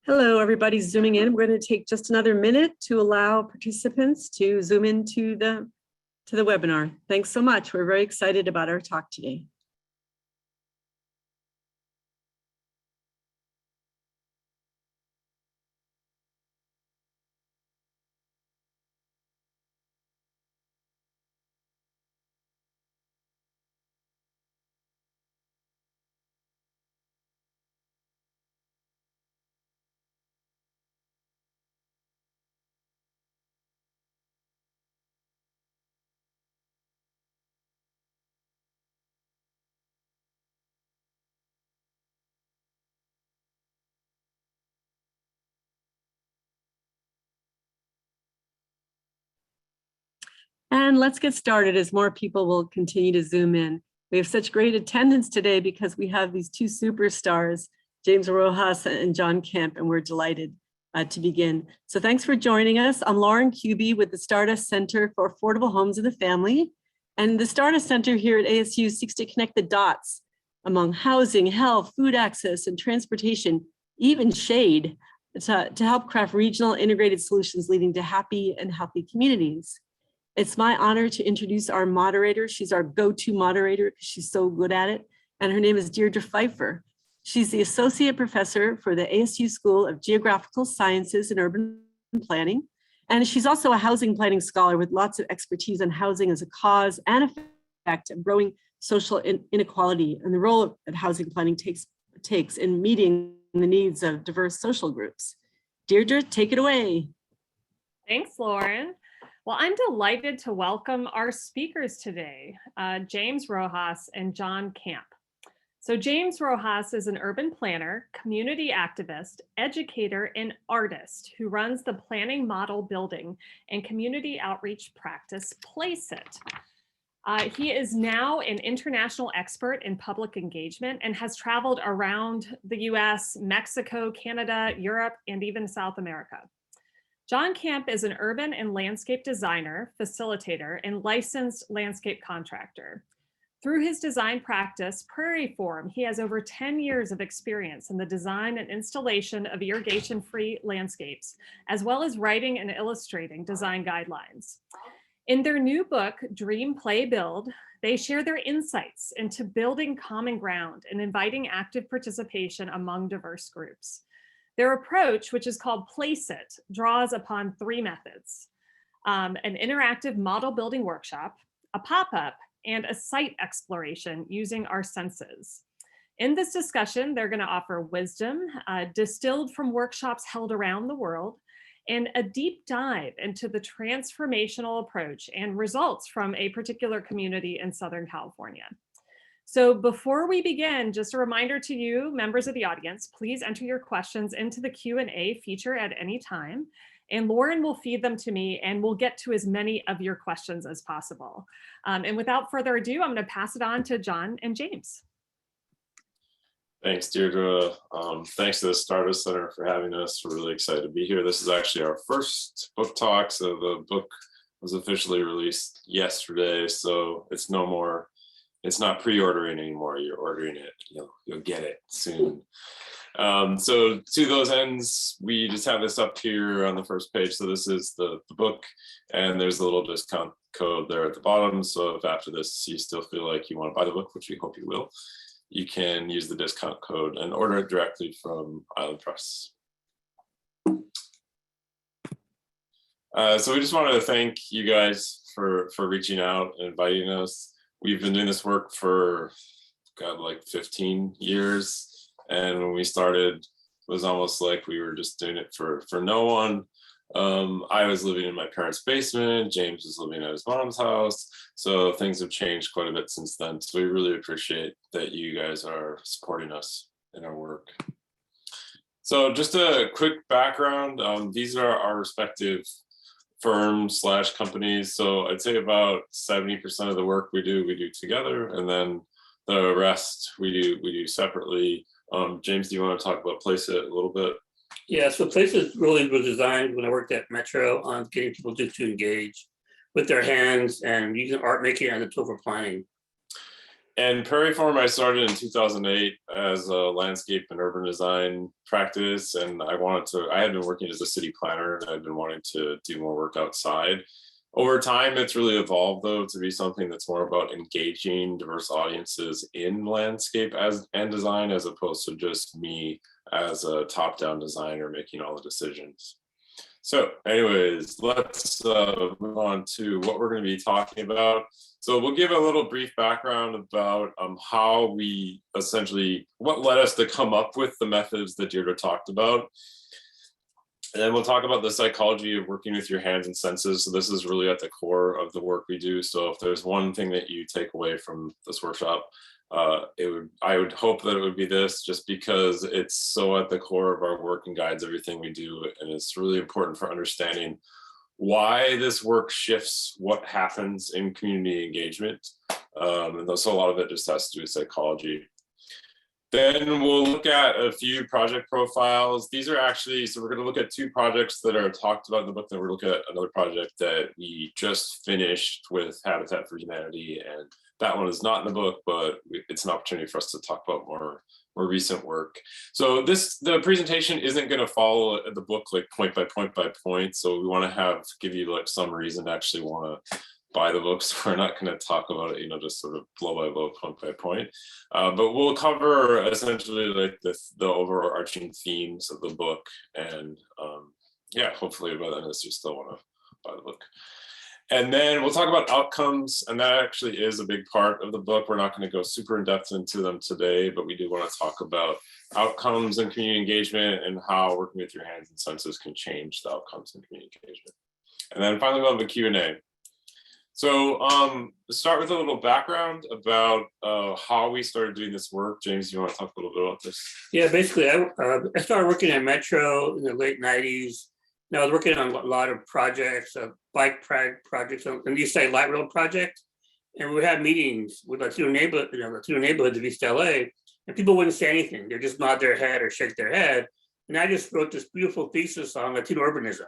Hello, everybody zooming in. We're going to take just another minute to allow participants to zoom into the webinar. Thanks so much. We're very excited about our talk today. And let's get started as more people will continue to zoom in. We have such great attendance today because we have these two superstars, James Rojas and John Kamp, and we're delighted to begin. So thanks for joining us. I'm Lauren Kuby with the Stardust Center for Affordable Homes and the Family. And the Stardust Center here at ASU seeks to connect the dots among housing, health, food access, and transportation, even shade, to help craft regional integrated solutions leading to happy and healthy communities. It's my honor to introduce our moderator. She's our go-to moderator because she's so good at it. And her name is Deirdre Pfeiffer. She's the Associate Professor for the ASU School of Geographical Sciences and Urban Planning. And she's also a housing planning scholar with lots of expertise on housing as a cause and effect of growing social inequality and the role that housing planning takes in meeting the needs of diverse social groups. Deirdre, take it away. Thanks, Lauren. Well, I'm delighted to welcome our speakers today, James Rojas and John Kamp. So James Rojas is an urban planner, community activist, educator, and artist who runs the planning model building and community outreach practice Placeit. He is now an international expert in public engagement and has traveled around the US, Mexico, Canada, Europe, and even South America. John Kamp is an urban and landscape designer, facilitator, and licensed landscape contractor. Through his design practice, Prairie Forum, he has over 10 years of experience in the design and installation of irrigation-free landscapes, as well as writing and illustrating design guidelines. In their new book, Dream, Play, Build, they share their insights into building common ground and inviting active participation among diverse groups. Their approach, which is called Placeit, draws upon three methods: an interactive model building workshop, a pop-up, and a site exploration using our senses. In this discussion, they're going to offer wisdom distilled from workshops held around the world, and a deep dive into the transformational approach and results from a particular community in Southern California. So before we begin, just a reminder to you, members of the audience, please enter your questions into the Q&A feature at any time, and Lauren will feed them to me and we'll get to as many of your questions as possible. And without further ado, I'm going to pass it on to John and James. Thanks, Deirdre. Thanks to the Stardust Center for having us. We're really excited to be here. This is actually our first book talk, so the book was officially released yesterday, so it's no more. It's not pre-ordering anymore. You're ordering it. You'll get it soon. So to those ends, we just have this up here on the first page. So this is the book, and there's a little discount code there at the bottom. So if after this you still feel like you want to buy the book, which we hope you will, you can use the discount code and order it directly from Island Press. So we just wanted to thank you guys for reaching out and inviting us. We've been doing this work for, like 15 years. And when we started, it was almost like we were just doing it for no one. I was living in my parents' basement. James was living at his mom's house. So things have changed quite a bit since then. So we really appreciate that you guys are supporting us in our work. So just a quick background. These are our respective firms / companies. So I'd say about 70% of the work we do together, and then the rest we do separately. James, do you want to talk about Placeit a little bit? Yeah, so Placeit really was designed when I worked at Metro on getting people to engage with their hands and using art making as a tool for planning. And Prairie Farm, I started in 2008 as a landscape and urban design practice. And I had been working as a city planner and I'd been wanting to do more work outside. Over time, it's really evolved though to be something that's more about engaging diverse audiences in landscape and design, as opposed to just me as a top-down designer making all the decisions. So anyways, let's move on to what we're going to be talking about. So we'll give a little brief background about how we what led us to come up with the methods that Deirdre talked about. And then we'll talk about the psychology of working with your hands and senses. So this is really at the core of the work we do. So if there's one thing that you take away from this workshop, I would hope that it would be this, just because it's so at the core of our work and guides everything we do. And it's really important for understanding why this work shifts what happens in community engagement. And so a lot of it just has to do with psychology. Then we'll look at a few project profiles. These are actually, so we're going to look at two projects that are talked about in the book. Then we're looking at another project that we just finished with Habitat for Humanity. And that one is not in the book, but it's an opportunity for us to talk about more recent work. So the presentation isn't going to follow the book like point by point by point. So we want to give you like some reason to actually want to buy the books. We're not going to talk about it, just sort of blow by blow, point by point. But we'll cover essentially like the overarching themes of the book. And yeah, hopefully by then you still want to buy the book. And then we'll talk about outcomes, and that actually is a big part of the book. We're not going to go super in depth into them today, but we do want to talk about outcomes and community engagement and how working with your hands and senses can change the outcomes in community engagement. And then finally we'll have a Q&A. So to start with a little background about how we started doing this work. James, you want to talk a little bit about this? Yeah, basically, I started working at Metro in the late 90s. I was working on a lot of projects, bike projects, and East Side Light Rail project. And we would have meetings with the two neighborhoods of East LA, and people wouldn't say anything. They just nod their head or shake their head. And I just wrote this beautiful thesis on Latino urbanism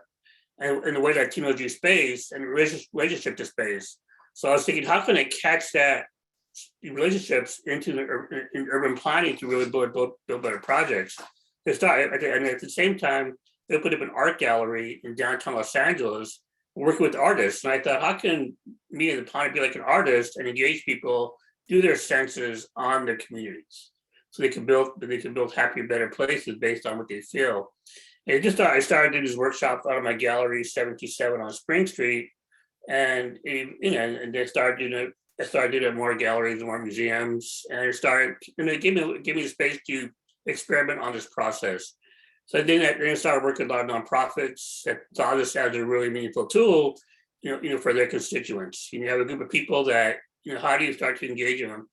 and the way Latinos use space and relationship to space. So I was thinking, how can I catch that relationships into in urban planning to really build better projects? And at the same time, they opened up an art gallery in downtown Los Angeles, working with artists. And I thought, how can me and the planner be like an artist and engage people, do their senses on their communities, so they can build happier, better places based on what they feel. And I started doing these workshops out of my gallery 77 on Spring Street, and and I started doing it at more galleries, more museums, and it gave me the space to experiment on this process. So then I started working with a lot of nonprofits that saw this as a really meaningful tool, for their constituents. You have a group of people that, how do you start to engage them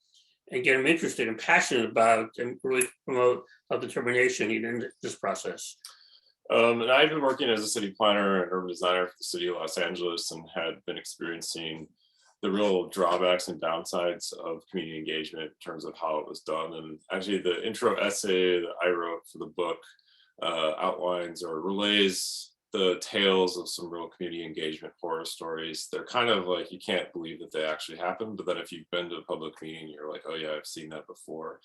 and get them interested and passionate about and really promote self-determination in this process? And I've been working as a city planner and urban designer for the city of Los Angeles and had been experiencing the real drawbacks and downsides of community engagement in terms of how it was done. And actually the intro essay that I wrote for the book outlines or relays the tales of some real community engagement horror stories. They're kind of like, you can't believe that they actually happened, but then if you've been to a public meeting, you're like, oh yeah, I've seen that before.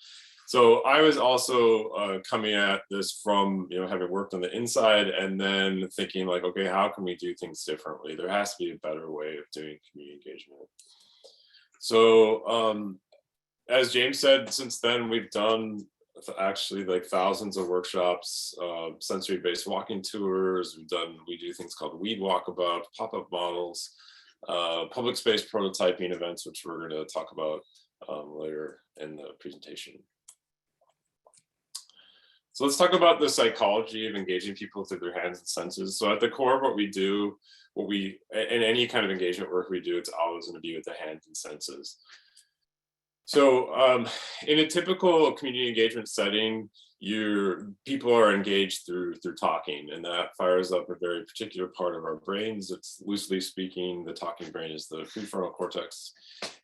So I was also coming at this from, having worked on the inside and then thinking like, okay, how can we do things differently? There has to be a better way of doing community engagement. So as James said, since then we've done actually like thousands of workshops, sensory-based walking tours. We do things called weed walkabout, pop-up models, public space prototyping events, which we're going to talk about later in the presentation. So let's talk about the psychology of engaging people through their hands and senses. So at the core of what we do, in any kind of engagement work we do, it's always going to be with the hands and senses. So in a typical community engagement setting, people are engaged through talking, and that fires up a very particular part of our brains. It's loosely speaking, the talking brain is the prefrontal cortex.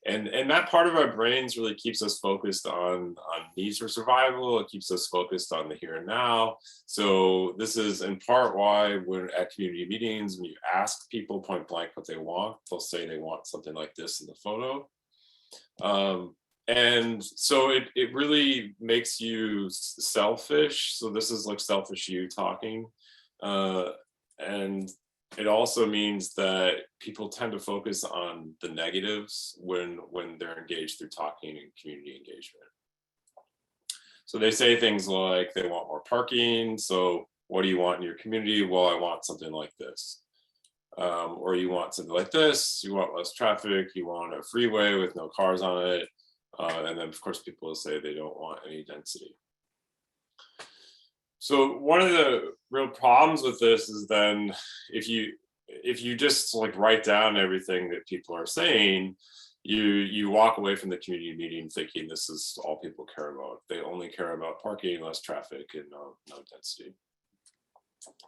And that part of our brains really keeps us focused on needs for survival. It keeps us focused on the here and now. So this is in part why when at community meetings, when you ask people point blank what they want, they'll say they want something like this in the photo. And so it really makes you selfish. So this is like selfish you talking. And it also means that people tend to focus on the negatives when they're engaged through talking and community engagement. So they say things like they want more parking. So what do you want in your community? Well, I want something like this. Or you want something like this, you want less traffic, you want a freeway with no cars on it. And then of course people will say they don't want any density. So one of the real problems with this is then if you just like write down everything that people are saying, you walk away from the community meeting thinking this is all people care about. They only care about parking, less traffic, and no density.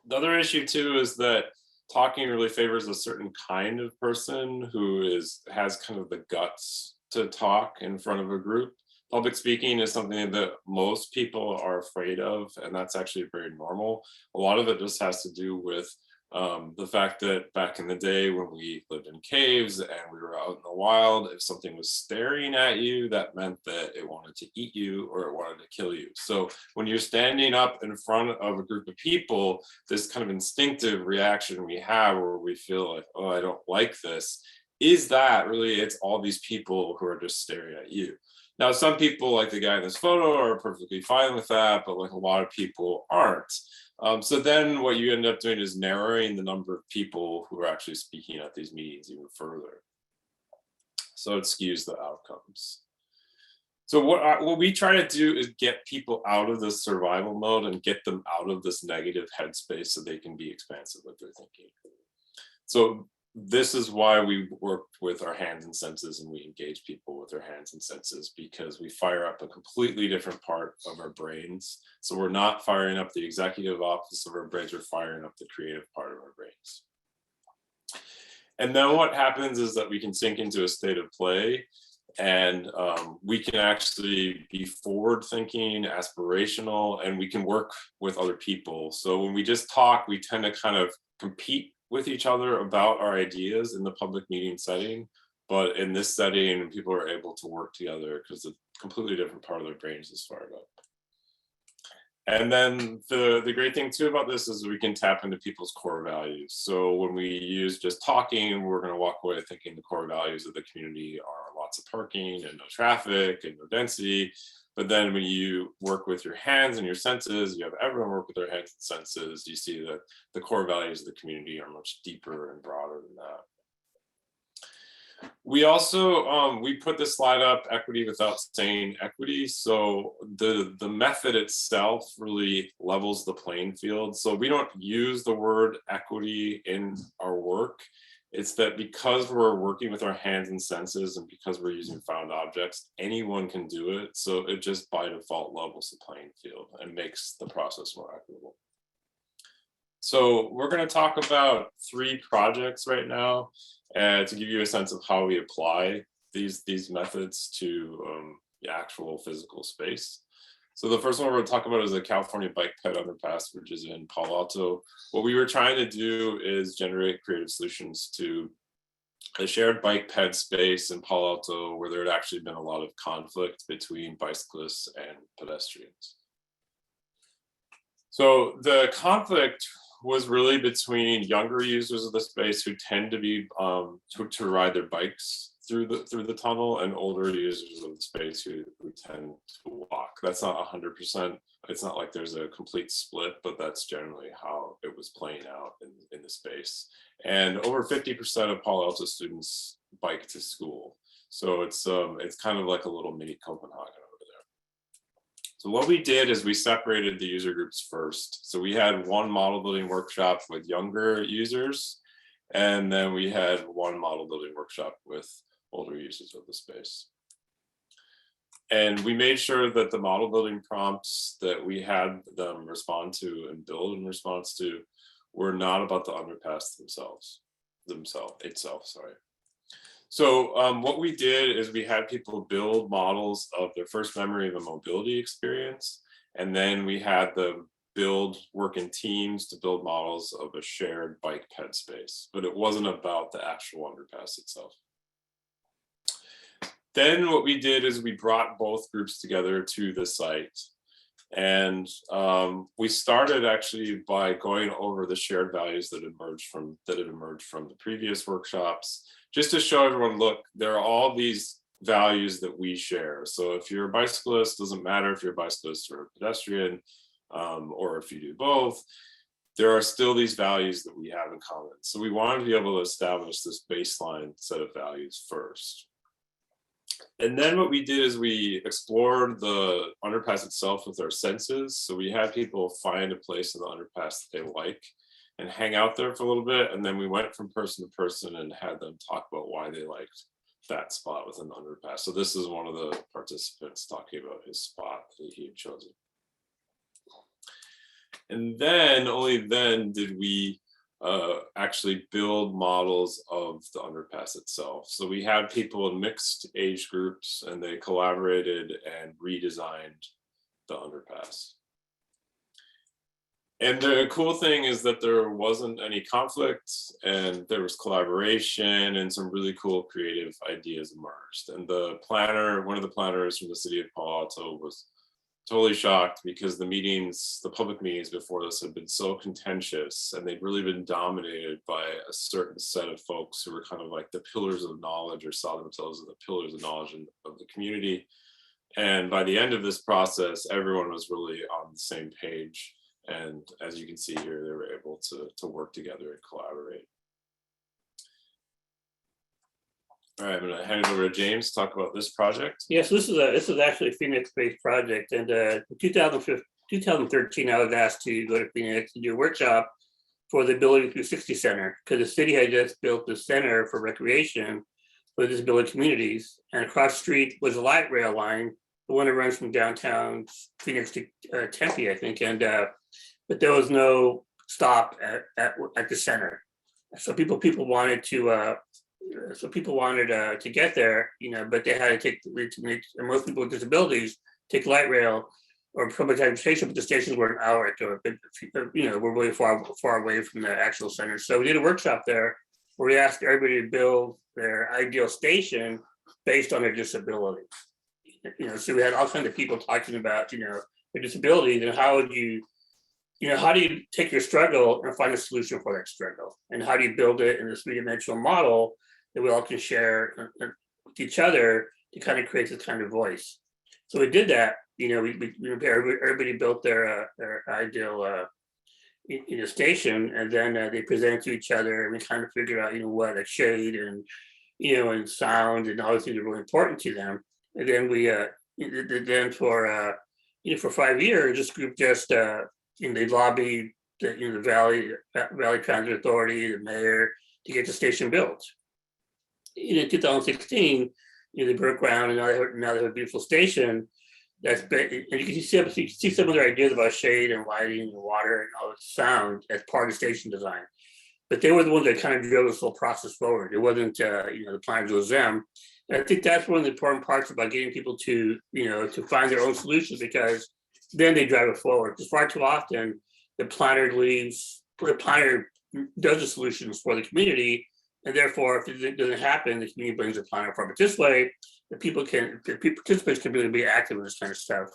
The other issue too is that talking really favors a certain kind of person who has kind of the guts to talk in front of a group. Public speaking is something that most people are afraid of, and that's actually very normal. A lot of it just has to do with the fact that back in the day when we lived in caves and we were out in the wild, if something was staring at you, that meant that it wanted to eat you or it wanted to kill you. So when you're standing up in front of a group of people, this kind of instinctive reaction we have where we feel like, oh, I don't like this, is that really it's all these people who are just staring at you. Now, some people like the guy in this photo are perfectly fine with that, but like a lot of people aren't. So then what you end up doing is narrowing the number of people who are actually speaking at these meetings even further. So it skews the outcomes. So what we try to do is get people out of this survival mode and get them out of this negative headspace so they can be expansive with their thinking. So this is why we work with our hands and senses and we engage people with their hands and senses, because we fire up a completely different part of our brains. So we're not firing up the executive office of our brains, we're firing up the creative part of our brains. And then what happens is that we can sink into a state of play, and we can actually be forward thinking, aspirational, and we can work with other people. So when we just talk, we tend to kind of compete with each other about our ideas in the public meeting setting. But in this setting, people are able to work together because a completely different part of their brains is fired up. And then the great thing too about this is we can tap into people's core values. So when we use just talking, we're going to walk away thinking the core values of the community are lots of parking and no traffic and no density. But then when you work with your hands and your senses, you have everyone work with their hands and senses, you see that the core values of the community are much deeper and broader than that. We also, we put this slide up, equity without saying equity. So the method itself really levels the playing field. So we don't use the word equity in our work. It's that because we're working with our hands and senses and because we're using found objects, anyone can do it. So it just by default levels the playing field and makes the process more equitable. So we're going to talk about 3 projects right now to give you a sense of how we apply these methods to the actual physical space. So the first one we're going to talk about is the California Bike Ped Underpass, which is in Palo Alto. What we were trying to do is generate creative solutions to a shared bike ped space in Palo Alto where there had actually been a lot of conflict between bicyclists and pedestrians. So the conflict was really between younger users of the space who tend to be to ride their bikes through the tunnel, and older users of the space who tend to walk. That's not 100%. It's not like there's a complete split, but that's generally how it was playing out in the space. And over 50% of Palo Alto students bike to school. So it's kind of like a little mini Copenhagen over there. So what we did is we separated the user groups first. So we had one model building workshop with younger users, and then we had one model building workshop with older users of the space. And we made sure that the model building prompts that we had them respond to and build in response to were not about the underpass itself. So what we did is we had people build models of their first memory of a mobility experience, and then we had them work in teams to build models of a shared bike ped space, but it wasn't about the actual underpass itself. Then what we did is we brought both groups together to the site. And we started actually by going over the shared values that had emerged from the previous workshops, just to show everyone, look, there are all these values that we share. So if you're a bicyclist, doesn't matter if you're a bicyclist or a pedestrian, or if you do both, there are still these values that we have in common. So we wanted to be able to establish this baseline set of values first. And then what we did is we explored the underpass itself with our senses. So we had people find a place in the underpass that they like and hang out there for a little bit. And then we went from person to person and had them talk about why they liked that spot within the underpass. So this is one of the participants talking about his spot that he had chosen. And then, only then did we actually build models of the underpass itself. So we had people in mixed age groups and they collaborated and redesigned the underpass. And the cool thing is that there wasn't any conflict and there was collaboration and some really cool creative ideas emerged. And the planner, one of the planners from the city of Palo Alto, was totally shocked because the public meetings before this had been so contentious and they'd really been dominated by a certain set of folks who were kind of like the pillars of knowledge or saw themselves as the pillars of knowledge of the community. And by the end of this process, everyone was really on the same page. And as you can see here, they were able to work together and collaborate. All right, I'm going to hand it over to James to talk about this project. Yes, this is actually a Phoenix-based project, and in 2013, I was asked to go to Phoenix to do a workshop for the Ability360 Center because the city had just built the center for recreation for disability communities, and across the street was a light rail line, the one that runs from downtown Phoenix to Tempe, I think, and but there was no stop at the center, so people wanted to. So people wanted to get there, but they had to and most people with disabilities take light rail or public transportation, but the stations were an hour to it. We're really far away from the actual center. So we did a workshop there where we asked everybody to build their ideal station based on their disability. So we had all kinds of people talking about, their disabilities and how do you take your struggle and find a solution for that struggle? And how do you build it in a three-dimensional model that we all can share with each other to kind of create this kind of voice? So we did that. Everybody built their ideal station, and then they presented to each other, and we kind of figured out what a shade and and sound and all those things are really important to them. And then we then for 5 years, this group just they lobbied the Valley Transit Authority, the mayor, to get the station built. In 2016, they broke ground, and now they have a beautiful station. And you can see some of their ideas about shade and lighting and water and all the sound as part of station design. But they were the ones that kind of drove this whole process forward. It wasn't the planners, it was them. And I think that's one of the important parts about getting people to to find their own solutions, because then they drive it forward. Because far too often the planner does the solutions for the community, and therefore if it doesn't happen, the community brings the planner forward. But this way, the participants can really be active in this kind of stuff.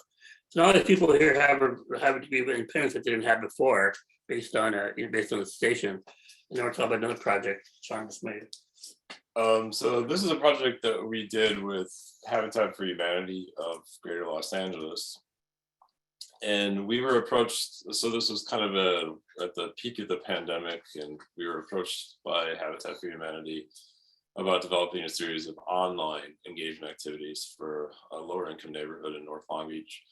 So now the people here have a degree of independence that they didn't have before, based on the station. And then we're talking about another project Sean just made. So this is a project that we did with Habitat for Humanity of Greater Los Angeles. And we were approached, so this was kind of at the peak of the pandemic, and we were approached by Habitat for Humanity about developing a series of online engagement activities for a lower income neighborhood in North Long Beach.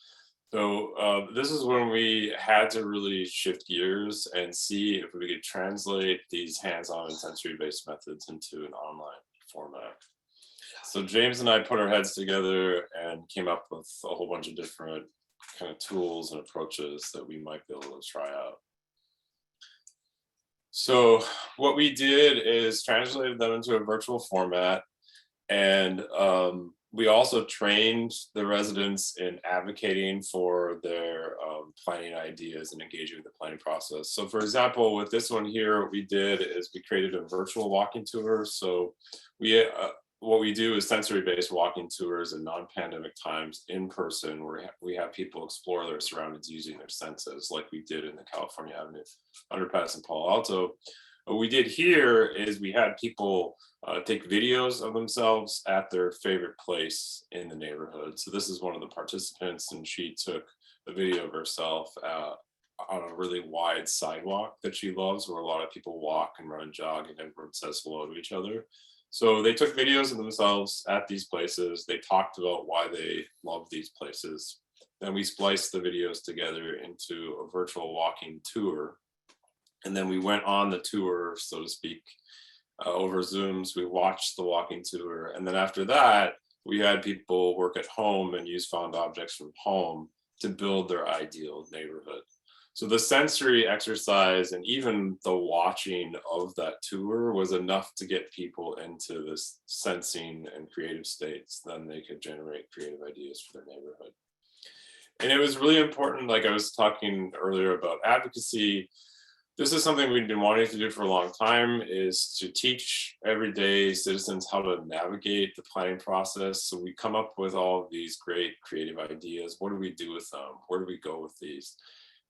So this is when we had to really shift gears and see if we could translate these hands-on sensory-based methods into an online format. So James and I put our heads together and came up with a whole bunch of different kind of tools and approaches that we might be able to try out. So what we did is translated them into a virtual format, and we also trained the residents in advocating for their planning ideas and engaging with the planning process. So for example, with this one here, what we did is we created a virtual walking tour. So we what we do is sensory-based walking tours in non-pandemic times in person, where we have people explore their surroundings using their senses, like we did in the California Avenue underpass in Palo Alto. What we did here is we had people take videos of themselves at their favorite place in the neighborhood. So this is one of the participants, and she took a video of herself on a really wide sidewalk that she loves, where a lot of people walk and run and jog, and everyone says hello to each other. So they took videos of themselves at these places. They talked about why they love these places. Then we spliced the videos together into a virtual walking tour. And then we went on the tour, so to speak, over Zooms. We watched the walking tour. And then after that, we had people work at home and use found objects from home to build their ideal neighborhood. So the sensory exercise and even the watching of that tour was enough to get people into this sensing and creative states. Then they could generate creative ideas for their neighborhood. And it was really important, like I was talking earlier about advocacy. This is something we've been wanting to do for a long time, is to teach everyday citizens how to navigate the planning process. So we come up with all of these great creative ideas. What do we do with them? Where do we go with these?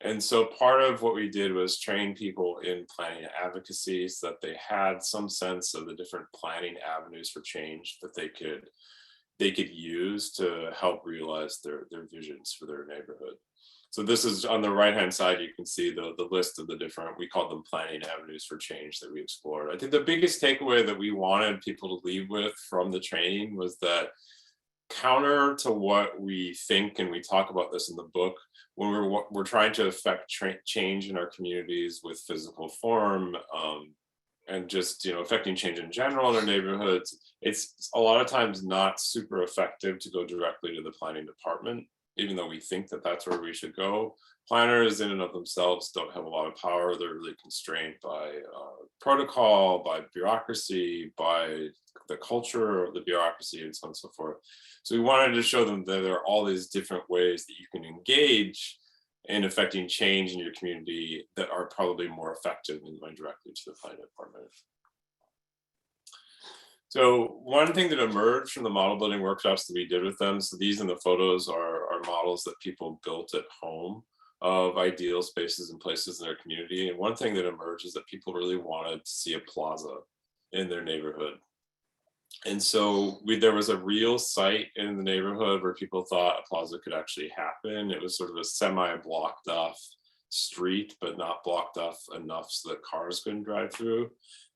And so part of what we did was train people in planning advocacy, so that they had some sense of the different planning avenues for change that they could use to help realize their visions for their neighborhood. So this is on the right-hand side, you can see the list of the different, we call them planning avenues for change that we explored. I think the biggest takeaway that we wanted people to leave with from the training was that, counter to what we think, and we talk about this in the book, when we're trying to affect change in our communities with physical form, and just affecting change in general in our neighborhoods, it's a lot of times not super effective to go directly to the planning department, even though we think that that's where we should go. Planners in and of themselves don't have a lot of power. They're really constrained by protocol, by bureaucracy, by the culture of the bureaucracy, and so on and so forth. So we wanted to show them that there are all these different ways that you can engage in affecting change in your community that are probably more effective than going directly to the planning department. So one thing that emerged from the model building workshops that we did with them, so these in the photos are models that people built at home of ideal spaces and places in their community. And one thing that emerged is that people really wanted to see a plaza in their neighborhood. And so there was a real site in the neighborhood where people thought a plaza could actually happen. It was sort of a semi-blocked off street, but not blocked off enough so that cars couldn't drive through.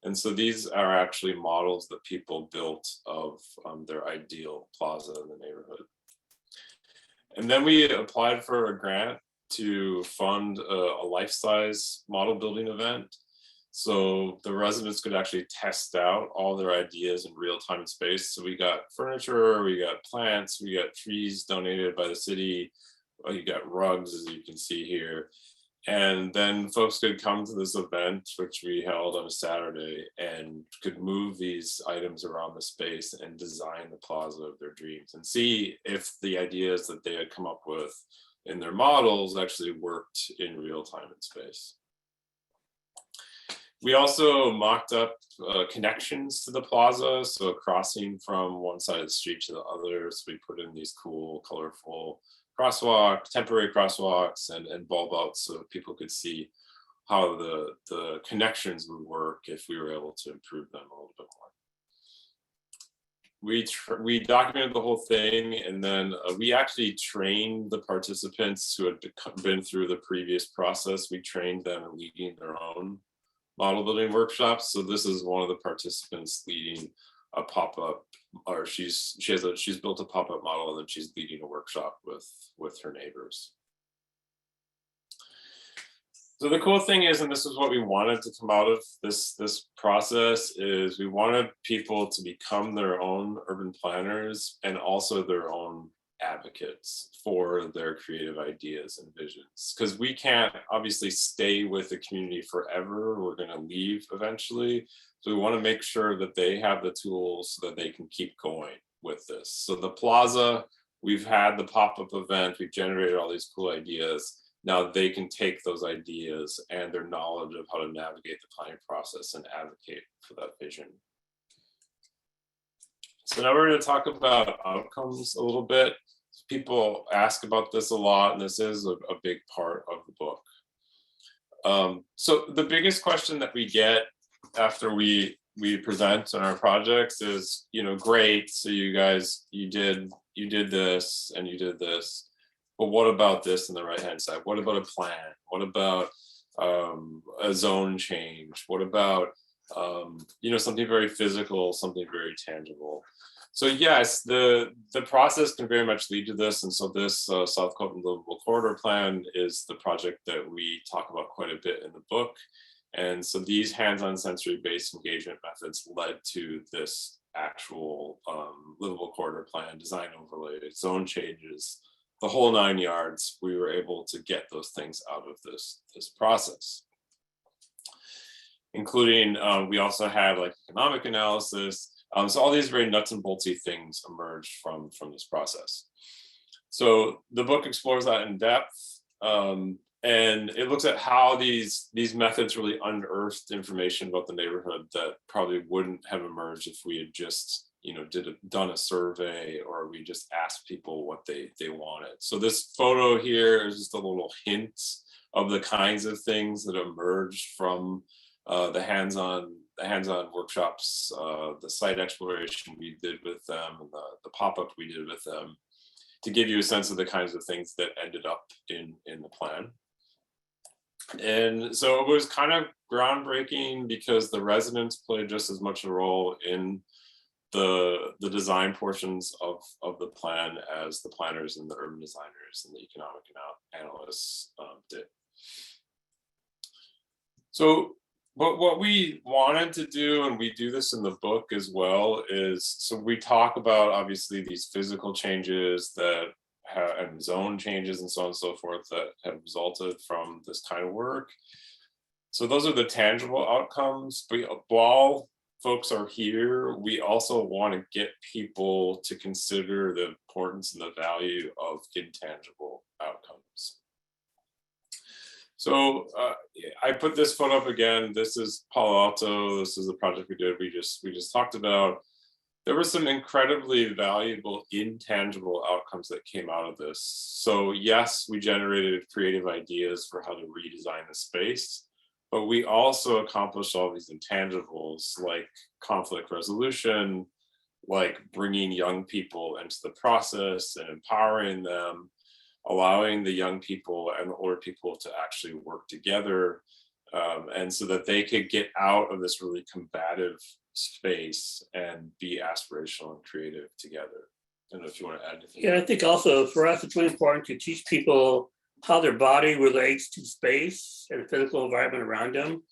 And so these are actually models that people built of their ideal plaza in the neighborhood. And then we applied for a grant to fund a life-size model building event. So the residents could actually test out all their ideas in real time and space. So we got furniture, we got plants, we got trees donated by the city, you got rugs, as you can see here. And then folks could come to this event, which we held on a Saturday, and could move these items around the space and design the plaza of their dreams and see if the ideas that they had come up with in their models actually worked in real time and space. We also mocked up connections to the plaza, so crossing from one side of the street to the other. So we put in these cool, colorful crosswalks, temporary crosswalks, and bulb outs so people could see how the connections would work if we were able to improve them a little bit more. We documented the whole thing, and then we actually trained the participants who had been through the previous process. We trained them in leading their own model building workshops. So this is one of the participants leading a pop-up, or she's built a pop-up model, and then she's leading a workshop with her neighbors. So the cool thing is, and this is what we wanted to come out of this process, is we wanted people to become their own urban planners and also their own advocates for their creative ideas and visions. Because we can't obviously stay with the community forever. We're going to leave eventually. So we want to make sure that they have the tools so that they can keep going with this. So the plaza, we've had the pop-up event, we've generated all these cool ideas. Now they can take those ideas and their knowledge of how to navigate the planning process and advocate for that vision. So now we're going to talk about outcomes a little bit. People ask about this a lot, and this is a big part of the book. So the biggest question that we get after we present on our projects is, great, so you guys, you did this and you did this, but what about this on the right hand side? What about a plan? What about a zone change? What about something very physical, something very tangible? So yes, the process can very much lead to this, and so this South Colton Livable Corridor Plan is the project that we talk about quite a bit in the book. And so these hands-on sensory-based engagement methods led to this actual livable corridor plan, design overlay, zone changes, the whole 9 yards. We were able to get those things out of this process, including we also had like economic analysis. So all these very nuts and boltsy things emerged from this process. So the book explores that in depth. And it looks at how these methods really unearthed information about the neighborhood that probably wouldn't have emerged if we had just, done a survey, or we just asked people what they wanted. So this photo here is just a little hint of the kinds of things that emerged from the hands-on workshops, the site exploration we did with them, and the pop-up we did with them, to give you a sense of the kinds of things that ended up in the plan. And so it was kind of groundbreaking because the residents played just as much a role in the design portions of the plan as the planners and the urban designers and the economic analysts did. So what we wanted to do, and we do this in the book as well, is so we talk about obviously these physical changes that and zone changes and so on and so forth that have resulted from this kind of work. So those are the tangible outcomes. But while folks are here, we also want to get people to consider the importance and the value of intangible outcomes. So I put this photo up again. This is Palo Alto. This is the project we did. We just talked about. There were some incredibly valuable intangible outcomes that came out of this. So yes, we generated creative ideas for how to redesign the space, but we also accomplished all these intangibles like conflict resolution, like bringing young people into the process and empowering them, allowing the young people and the older people to actually work together, and so that they could get out of this really combative space and be aspirational and creative together. I don't know if you want to add anything. Yeah, I think also for us, it's really important to teach people how their body relates to space and the physical environment around them,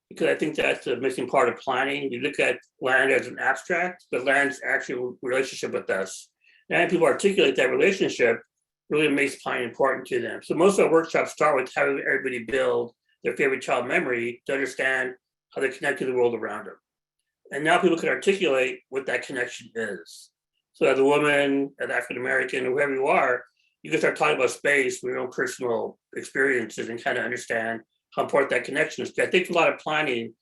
because I think that's a missing part of planning. We look at land as an abstract, but land's actual relationship with us. And people articulate that relationship really makes planning important to them. So most of our workshops start with having everybody build their favorite child memory to understand how they connect to the world around them. And now people can articulate what that connection is. So as a woman, as African-American, or whoever you are, you can start talking about space with your own personal experiences and kind of understand how important that connection is. I think a lot of planning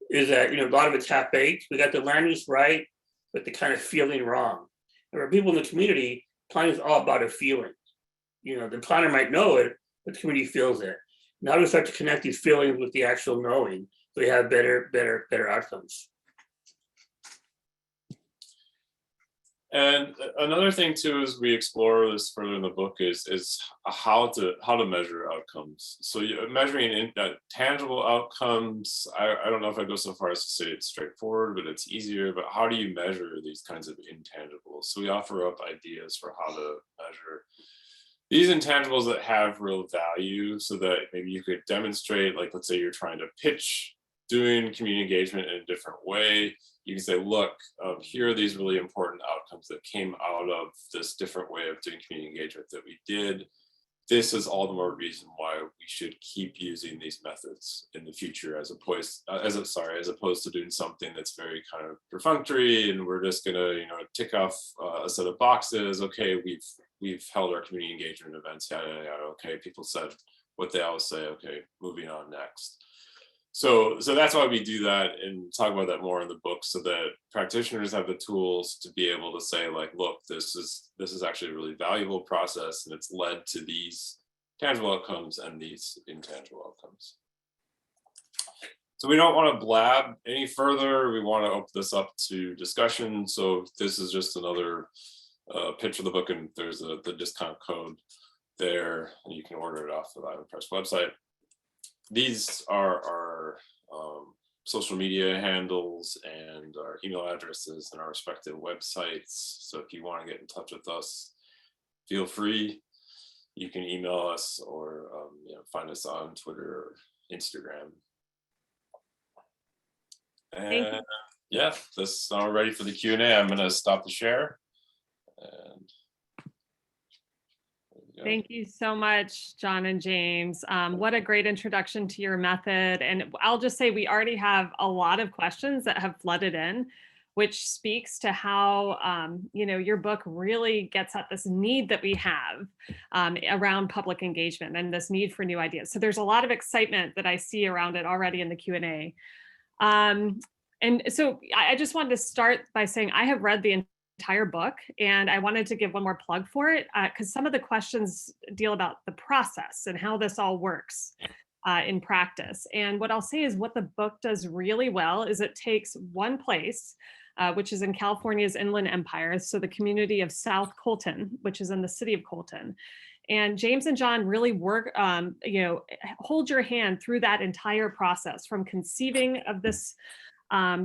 is that, a lot of it's half-baked. We got the land use right, but the kind of feeling wrong. And for people in the community, planning is all about a feeling. The planner might know it, but the community feels it. Now we start to connect these feelings with the actual knowing, so we have better outcomes. And another thing too, as we explore this further in the book, is how to measure outcomes. So measuring tangible outcomes, I don't know if I go so far as to say it's straightforward, but it's easier. But how do you measure these kinds of intangibles? So we offer up ideas for how to measure these intangibles that have real value, so that maybe you could demonstrate, like, let's say you're trying to pitch doing community engagement in a different way. You can say, look, here are these really important outcomes that came out of this different way of doing community engagement that we did. This is all the more reason why we should keep using these methods in the future, as opposed to doing something that's very kind of perfunctory and we're just gonna, tick off a set of boxes. Okay, we've held our community engagement events. Yada, yada, yada. Okay, people said what they always say. Okay, moving on next. So that's why we do that and talk about that more in the book, so that practitioners have the tools to be able to say, like, look, this is actually a really valuable process, and it's led to these tangible outcomes and these intangible outcomes. So we don't want to blab any further. We want to open this up to discussion. So this is just another pitch of the book, and there's the discount code there, and you can order it off the Live Press website. These are our social media handles and our email addresses and our respective websites. So if you want to get in touch with us, feel free. You can email us or find us on Twitter or Instagram. And yeah, this is now ready for the Q&A. I'm going to stop the share. And thank you so much, John and James. What a great introduction to your method. And I'll just say we already have a lot of questions that have flooded in, which speaks to how your book really gets at this need that we have around public engagement and this need for new ideas. So there's a lot of excitement that I see around it already in the Q&A. And so I just wanted to start by saying I have read the entire book, and I wanted to give one more plug for it because some of the questions deal about the process and how this all works in practice. And what I'll say is what the book does really well is it takes one place, which is in California's Inland Empire, so the community of South Colton, which is in the city of Colton. And James and John really work, hold your hand through that entire process, from conceiving of this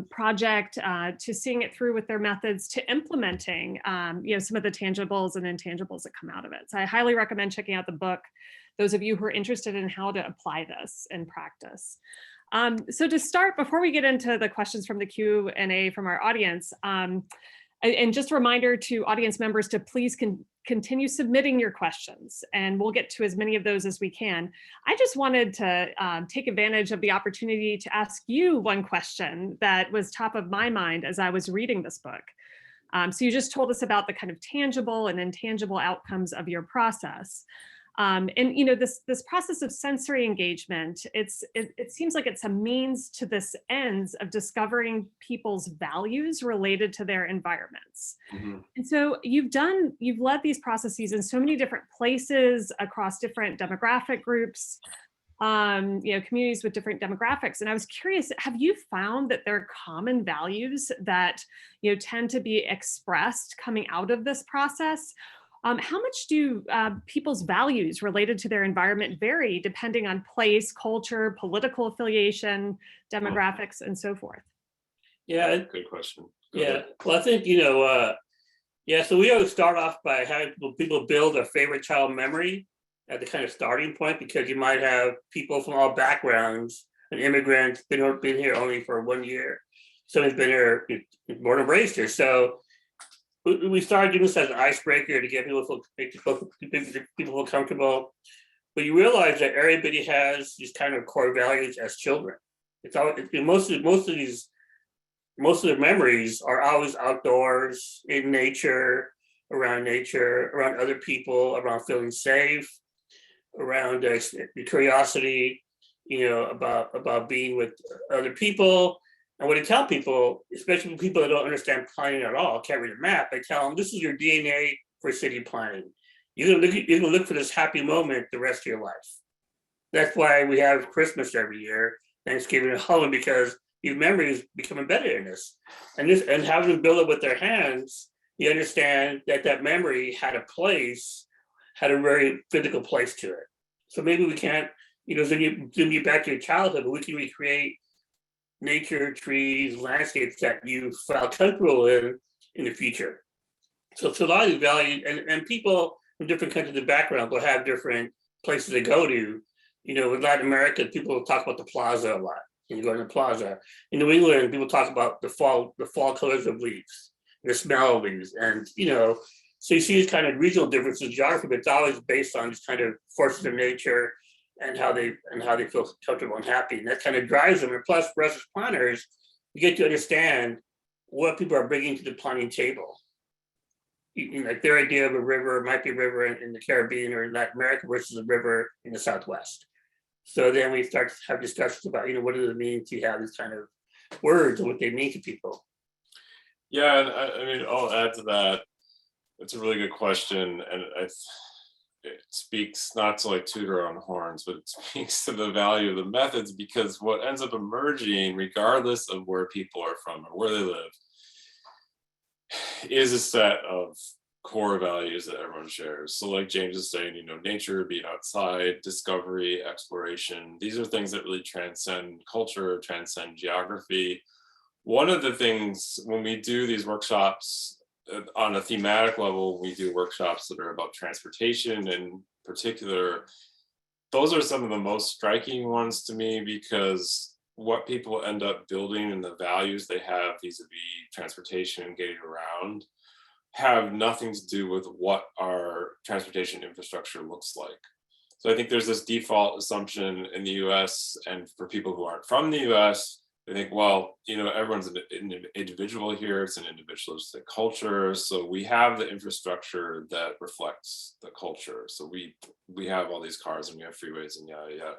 project to seeing it through with their methods to implementing, some of the tangibles and intangibles that come out of it. So I highly recommend checking out the book, those of you who are interested in how to apply this in practice. So to start, before we get into the questions from the Q&A from our audience, and just a reminder to audience members to please continue submitting your questions, and we'll get to as many of those as we can. I just wanted to take advantage of the opportunity to ask you one question that was top of my mind as I was reading this book. So you just told us about the kind of tangible and intangible outcomes of your process. This process of sensory engagement, it seems like it's a means to this ends of discovering people's values related to their environments. Mm-hmm. And so you've led these processes in so many different places across different demographic groups, communities with different demographics. And I was curious, have you found that there are common values that, tend to be expressed coming out of this process? How much do people's values related to their environment vary depending on place, culture, political affiliation, demographics, and so forth? Yeah, good question. Go yeah. ahead. Well, I think so we always start off by having people build their favorite child memory at the kind of starting point, because you might have people from all backgrounds, an immigrant been here only for 1 year, someone's been here, born and raised here. So we started doing this as an icebreaker to get people feel comfortable. But you realize that everybody has these kind of core values as children. It's all most of their memories are always outdoors, in nature, around other people, around feeling safe, around curiosity, about being with other people. And when I tell people, especially people that don't understand planning at all, can't read a map, I tell them, this is your DNA for city planning. You're gonna look for this happy moment the rest of your life. That's why we have Christmas every year, Thanksgiving and Halloween, because these memories become embedded in us. And having them build it with their hands, you understand that memory had a very physical place to it. So maybe we can't, zoom you back to your childhood, but we can recreate nature, trees, landscapes that you felt comfortable in the future. So a lot of these values, and people from different countries and backgrounds will have different places to go to. In Latin America, people talk about the plaza a lot. You go to the plaza. In New England, people talk about the fall colors of leaves, the smell of leaves, and so you see these kind of regional differences in geography, but it's always based on these kind of forces of nature and how they feel comfortable and happy. And that kind of drives them. And plus, for us as planners, you get to understand what people are bringing to the planning table. Like their idea of a river might be a river in the Caribbean or in Latin America versus a river in the Southwest. So then we start to have discussions about, what does it mean to have these kind of words and what they mean to people. Yeah, and I mean, I'll add to that. It's a really good question, and it speaks not to like toot our own horns, but it speaks to the value of the methods, because what ends up emerging, regardless of where people are from or where they live, is a set of core values that everyone shares. So like James is saying, nature, being outside, discovery, exploration, these are things that really transcend culture, transcend geography. One of the things when we do these workshops on a thematic level, we do workshops that are about transportation in particular. Those are some of the most striking ones to me, because what people end up building and the values they have vis-a-vis transportation and getting around have nothing to do with what our transportation infrastructure looks like. So I think there's this default assumption in the US, and for people who aren't from the US, they think, well, everyone's an individual here, it's an individualistic culture, so we have the infrastructure that reflects the culture. So we have all these cars and we have freeways and yada yada.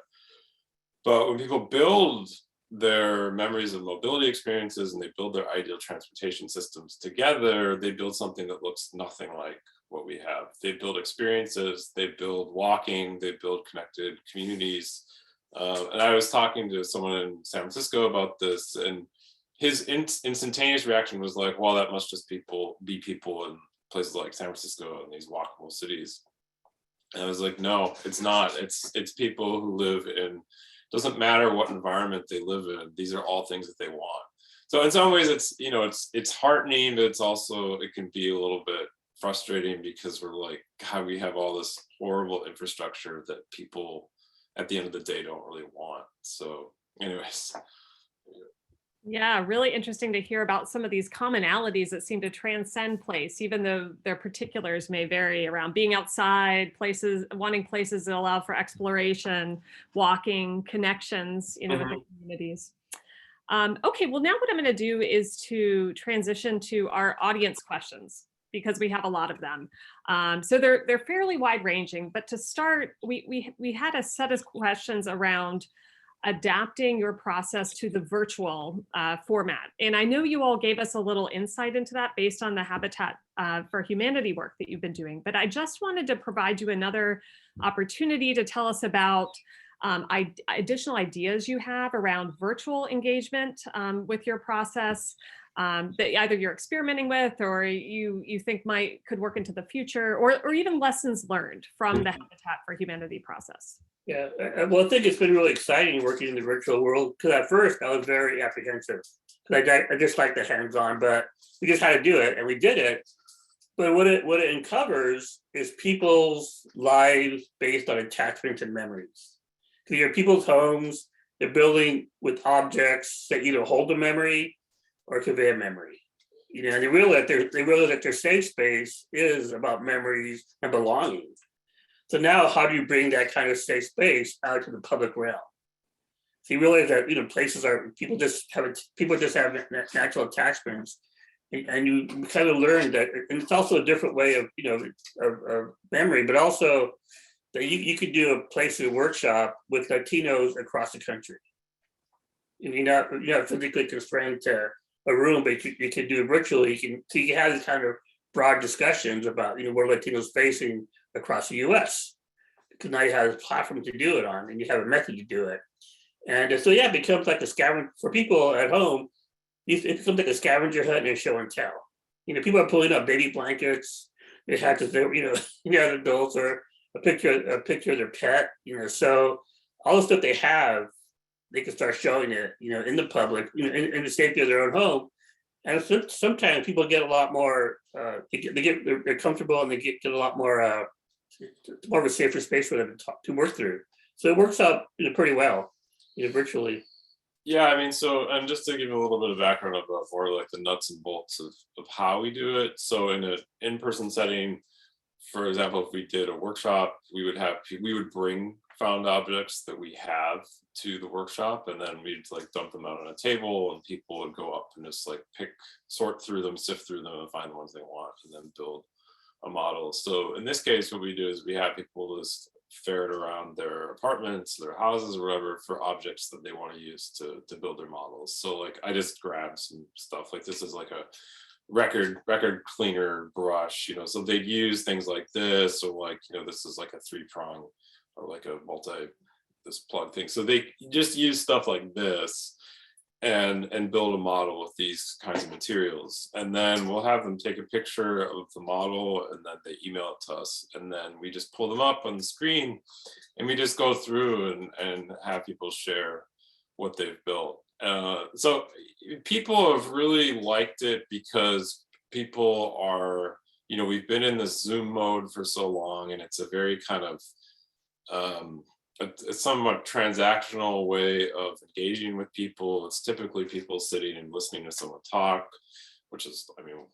But when people build their memories of mobility experiences and they build their ideal transportation systems together, they build something that looks nothing like what we have. They build experiences, they build walking, they build connected communities. And I was talking to someone in San Francisco about this, and his instantaneous reaction was like, well, that must just be people in places like San Francisco and these walkable cities. And I was like, no, it's not. It's people who live in, doesn't matter what environment they live in, these are all things that they want. So in some ways it's heartening, but it's also, it can be a little bit frustrating, because we're like, God, we have all this horrible infrastructure that people at the end of the day don't really want. So anyways. Yeah, really interesting to hear about some of these commonalities that seem to transcend place, even though their particulars may vary around being outside, places, wanting places that allow for exploration, walking, connections, with the communities. Okay, well, now what I'm going to do is to transition to our audience questions, because we have a lot of them. So they're fairly wide ranging, but to start, we had a set of questions around adapting your process to the virtual format. And I know you all gave us a little insight into that based on the Habitat for Humanity work that you've been doing, but I just wanted to provide you another opportunity to tell us about additional ideas you have around virtual engagement with your process, that either you're experimenting with or you think could work into the future, or even lessons learned from the Habitat for Humanity process. Yeah, well, I think it's been really exciting working in the virtual world, because at first I was very apprehensive. I just like the hands-on, but we just had to do it, and we did it. But what it uncovers is people's lives based on attachments and memories. Because you're people's homes, they're building with objects that either hold a memory or convey a memory. And they realize that their safe space is about memories and belonging. So now, how do you bring that kind of safe space out to the public realm? So you realize that places are, people just have natural attachments, and you kind of learn that, and it's also a different way of of memory, but also that you could do a place of workshop with Latinos across the country. You're not physically constrained to a room, but you can do it virtually. So you can have these kind of broad discussions about where Latinos facing across the U.S. because now you have a platform to do it on, and you have a method to do it. And so it becomes like a scavenger for people at home. It becomes like a scavenger hunt and a show and tell. People are pulling up baby blankets. They have to, adults, or a picture of their pet. So all the stuff they have, they can start showing it, in the public, in the safety of their own home. And sometimes people get a lot more. They're comfortable, and they get a lot more of a safer space for them to work through. So it works out pretty well, virtually. Yeah, I mean, and just to give you a little bit of background about more like the nuts and bolts of how we do it. So in an in-person setting, for example, if we did a workshop, we would bring found objects that we have to the workshop, and then we'd like dump them out on a table, and people would go up and just like sort through them, sift through them, and find the ones they want, and then build a model. So in this case, what we do is we have people just ferret around their apartments, their houses, or whatever for objects that they want to use to build their models. So like I just grabbed some stuff. Like this is like a record cleaner brush, so they'd use things like this, or like, this is like a 3-prong or like a this plug thing. So they just use stuff like this and build a model with these kinds of materials. And then we'll have them take a picture of the model and then they email it to us. And then we just pull them up on the screen and we just go through and have people share what they've built. So people have really liked it because people are, we've been in this Zoom mode for so long, and it's a very kind of a somewhat transactional way of engaging with people. It's typically people sitting and listening to someone talk, which is,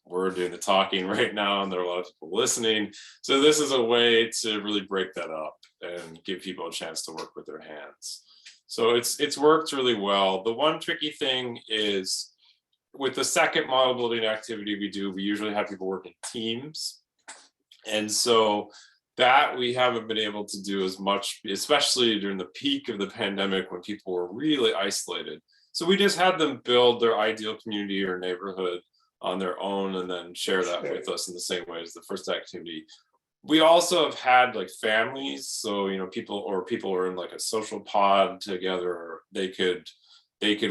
we're doing the talking right now, and there are a lot of people listening. So this is a way to really break that up and give people a chance to work with their hands. So it's worked really well. The one tricky thing is with the second model building activity we usually have people work in teams. And so that we haven't been able to do as much, especially during the peak of the pandemic when people were really isolated. So we just had them build their ideal community or neighborhood on their own and then share that with us in the same way as the first activity. We also have had like families, so people are in like a social pod together, or they could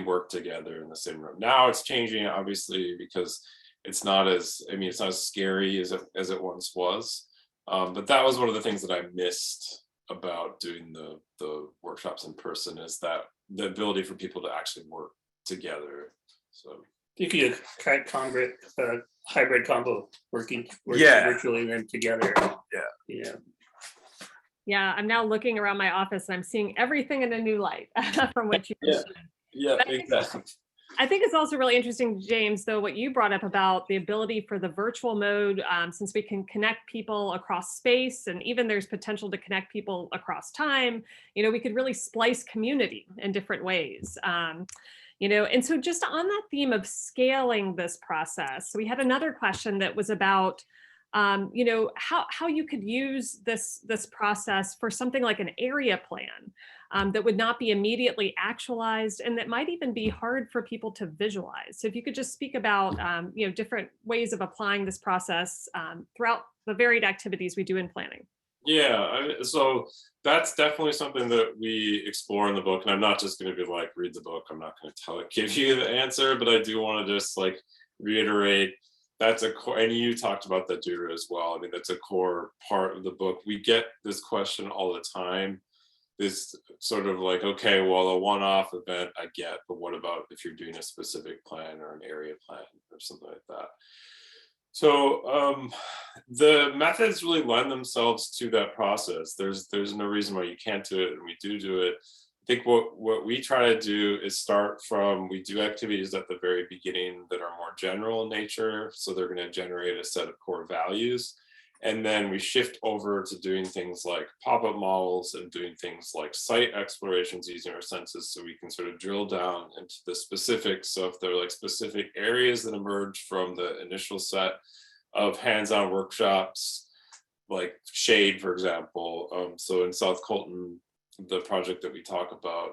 work together in the same room. Now it's changing, obviously, because it's not as scary as it once was. But that was one of the things that I missed about doing the workshops in person, is that the ability for people to actually work together. So you could do hybrid combo, working virtually and then together. Yeah, I'm now looking around my office and I'm seeing everything in a new light from what you mentioned. Yeah, exactly. I think it's also really interesting, James, though, what you brought up about the ability for the virtual mode, since we can connect people across space, and even there's potential to connect people across time, we could really splice community in different ways. And so just on that theme of scaling this process, so we had another question that was about, how you could use this process for something like an area plan that would not be immediately actualized, and that might even be hard for people to visualize. So if you could just speak about, different ways of applying this process throughout the varied activities we do in planning. Yeah, so that's definitely something that we explore in the book. And I'm not just going to be like, read the book. I'm not going to give you the answer, but I do want to just like reiterate that's a core, and you talked about that, Deirdre, as well. That's a core part of the book. We get this question all the time. This sort of like, okay, well, a one-off event I get, but what about if you're doing a specific plan or an area plan or something like that? So the methods really lend themselves to that process. There's no reason why you can't do it, and we do it. I think what we try to do is start from, we do activities at the very beginning that are more general in nature. So they're going to generate a set of core values. And then we shift over to doing things like pop-up models and doing things like site explorations using our senses, so we can sort of drill down into the specifics. So if there are like specific areas that emerge from the initial set of hands-on workshops, like shade, for example. So in South Colton, the project that we talk about,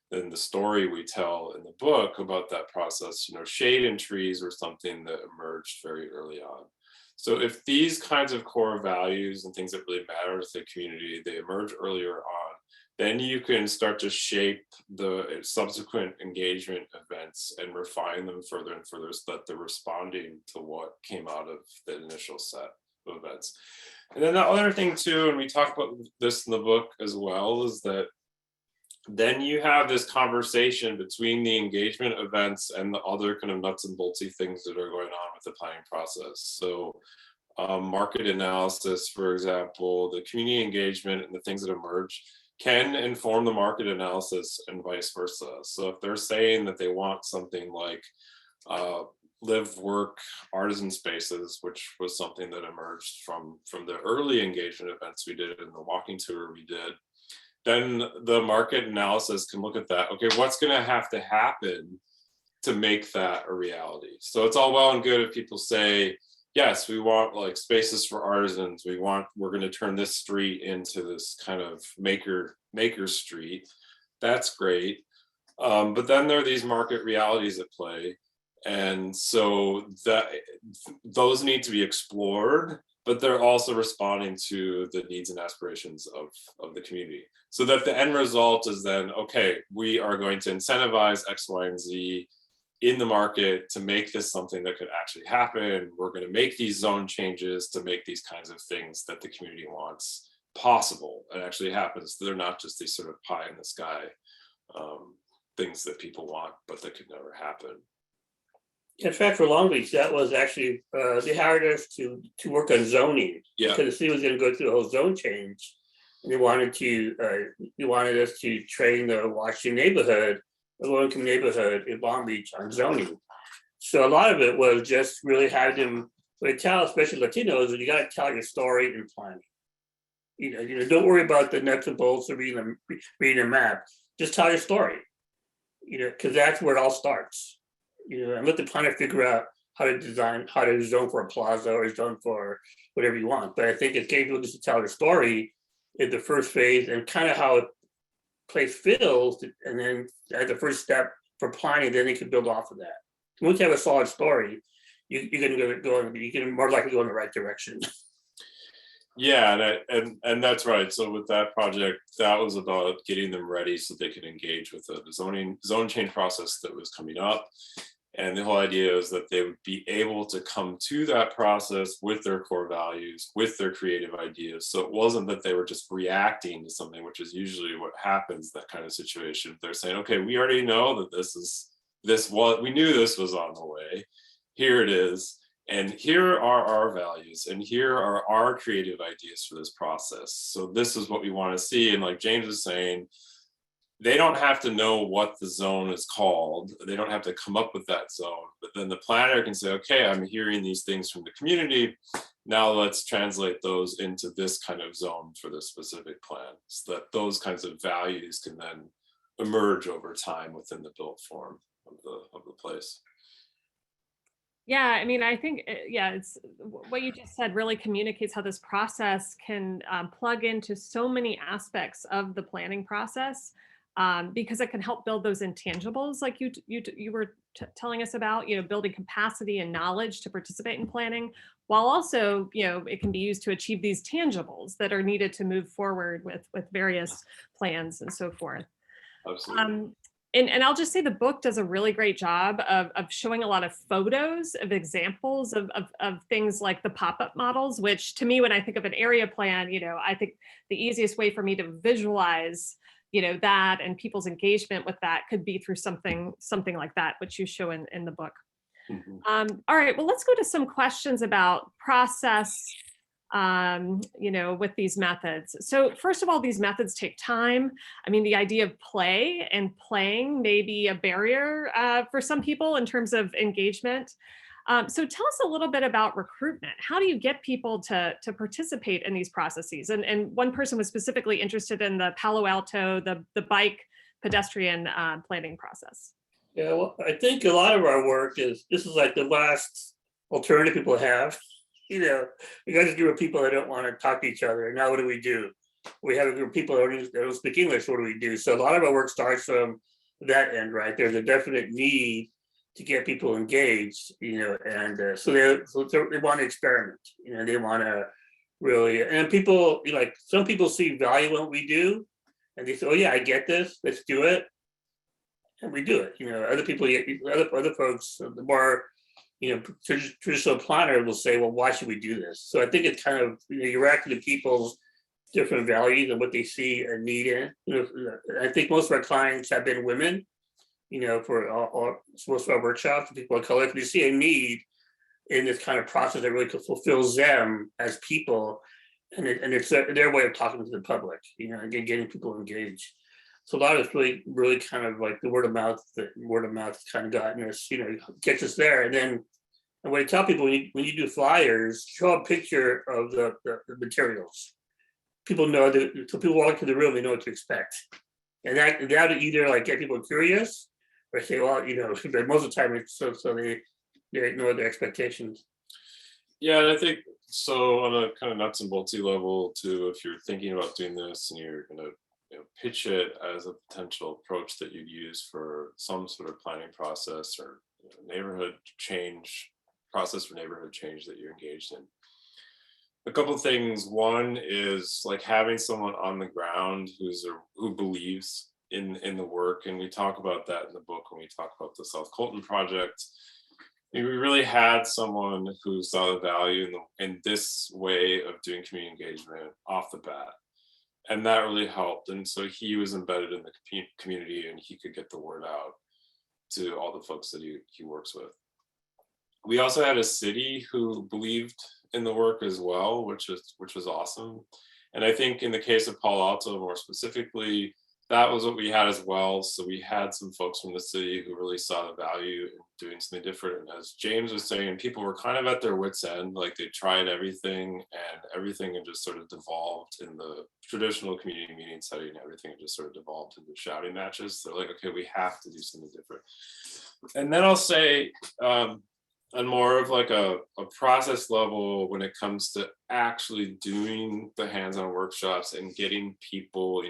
then the story we tell in the book about that process, shade and trees were something that emerged very early on. So if these kinds of core values and things that really matter to the community, they emerge earlier on, then you can start to shape the subsequent engagement events and refine them further and further so that they're responding to what came out of the initial set of events. And then the other thing too, and we talk about this in the book as well, is that then you have this conversation between the engagement events and the other kind of nuts and boltsy things that are going on with the planning process. So market analysis, for example, the community engagement and the things that emerge can inform the market analysis and vice versa. So if they're saying that they want something like live, work, artisan spaces, which was something that emerged from the early engagement events we did and the walking tour we did, then the market analysis can look at that. Okay, what's going to have to happen to make that a reality? So it's all well and good if people say, yes, we want like spaces for artisans. We're going to turn this street into this kind of maker street. That's great. But then there are these market realities at play. And so those need to be explored, but they're also responding to the needs and aspirations of the community. So that the end result is then, okay, we are going to incentivize X, Y, and Z in the market to make this something that could actually happen. We're going to make these zone changes to make these kinds of things that the community wants possible and actually happens. They're not just these sort of pie in the sky things that people want, but that could never happen. In fact, for Long Beach, that was actually, they hired us to work on zoning. Yeah. Because the city was gonna go through a whole zone change. And they wanted us to train the Washington neighborhood, the low-income neighborhood in Long Beach on zoning. So a lot of it was just really having them, they tell, especially Latinos, that you gotta tell your story in planning. You know, don't worry about the nuts and bolts of reading a map. Just tell your story. You know, because that's where it all starts. You know, and let the planner figure out how to design, how to zone for a plaza or zone for whatever you want. But I think it's getting people just to tell their story in the first phase and kind of how a place feels, and then as the first step for planning, then they can build off of that. Once you have a solid story, you're going to go. You can more likely go in the right direction. Yeah, and that's right. So with that project, that was about getting them ready so they could engage with the zone change process that was coming up. And the whole idea is that they would be able to come to that process with their core values, with their creative ideas. So it wasn't that they were just reacting to something, which is usually what happens, that kind of situation. They're saying, okay, we already know that we knew this was on the way. Here it is. And here are our values, and here are our creative ideas for this process. So this is what we want to see. And like James was saying, they don't have to know what the zone is called. They don't have to come up with that zone, but then the planner can say, okay, I'm hearing these things from the community. Now let's translate those into this kind of zone for this specific plan, so that those kinds of values can then emerge over time within the built form of the place. Yeah, I mean, I think, it's what you just said really communicates how this process can plug into so many aspects of the planning process, because it can help build those intangibles, like you were telling us about, you know, building capacity and knowledge to participate in planning, while also, you know, it can be used to achieve these tangibles that are needed to move forward with various plans and so forth. Absolutely. And I'll just say the book does a really great job of showing a lot of photos of examples of things like the pop-up models, which to me, when I think of an area plan, you know, I think the easiest way for me to visualize, you know, that and people's engagement with that could be through something like that, which you show in the book. Mm-hmm. All right, well, let's go to some questions about process, you know, with these methods. So first of all, these methods take time. I mean, the idea of play and playing may be a barrier for some people in terms of engagement. So tell us a little bit about recruitment. How do you get people to participate in these processes? And one person was specifically interested in the Palo Alto, the bike pedestrian planning process. Yeah, well, I think a lot of our work this is like the last alternative people have. You know, we got a group of people that don't want to talk to each other. Now, what do? We have a group of people that don't speak English. What do we do? So a lot of our work starts from that end, right? There's a definite need to get people engaged, you know, and so they want to experiment. You know, they want to really, and people, you know, like some people see value in what we do, and they say, "Oh yeah, I get this. Let's do it," and we do it. You know, other people, other folks, the more, you know, traditional planner will say, well, why should we do this? So I think it's kind of, you know, you're reacting to people's different values and what they see a need in. You know, I think most of our clients have been women, you know, for most of our workshops, people of color, if you see a need in this kind of process that really fulfills them as people, and it's their way of talking to the public, you know, and getting people engaged. So a lot of it's really kind of like the word of mouth kind of gotten us, you know, gets us there. And when I tell people, when you do flyers, show a picture of the materials. People know that, so people walk into the room, they know what to expect. And that either like get people curious or say, well, you know, most of the time it's so they ignore their expectations. Yeah, and I think so on a kind of nuts and boltsy level too, if you're thinking about doing this and you're gonna pitch it as a potential approach that you'd use for some sort of planning process or neighborhood change process for neighborhood change that you're engaged in. A couple of things. One is like having someone on the ground who believes in the work, and we talk about that in the book when we talk about the South Colton project. We really had someone who saw the value in this way of doing community engagement off the bat, and that really helped. And so he was embedded in the community, and he could get the word out to all the folks that he works with. We also had a city who believed in the work as well, which was awesome. And I think in the case of Palo Alto more specifically, that was what we had as well. So we had some folks from the city who really saw the value in doing something different. And as James was saying, people were kind of at their wits' end, like they tried everything and everything had just sort of devolved in the traditional community meeting setting. Everything had just sort of devolved into shouting matches. They're like, okay, we have to do something different. And then I'll say, on more of like a process level, when it comes to actually doing the hands-on workshops and getting people,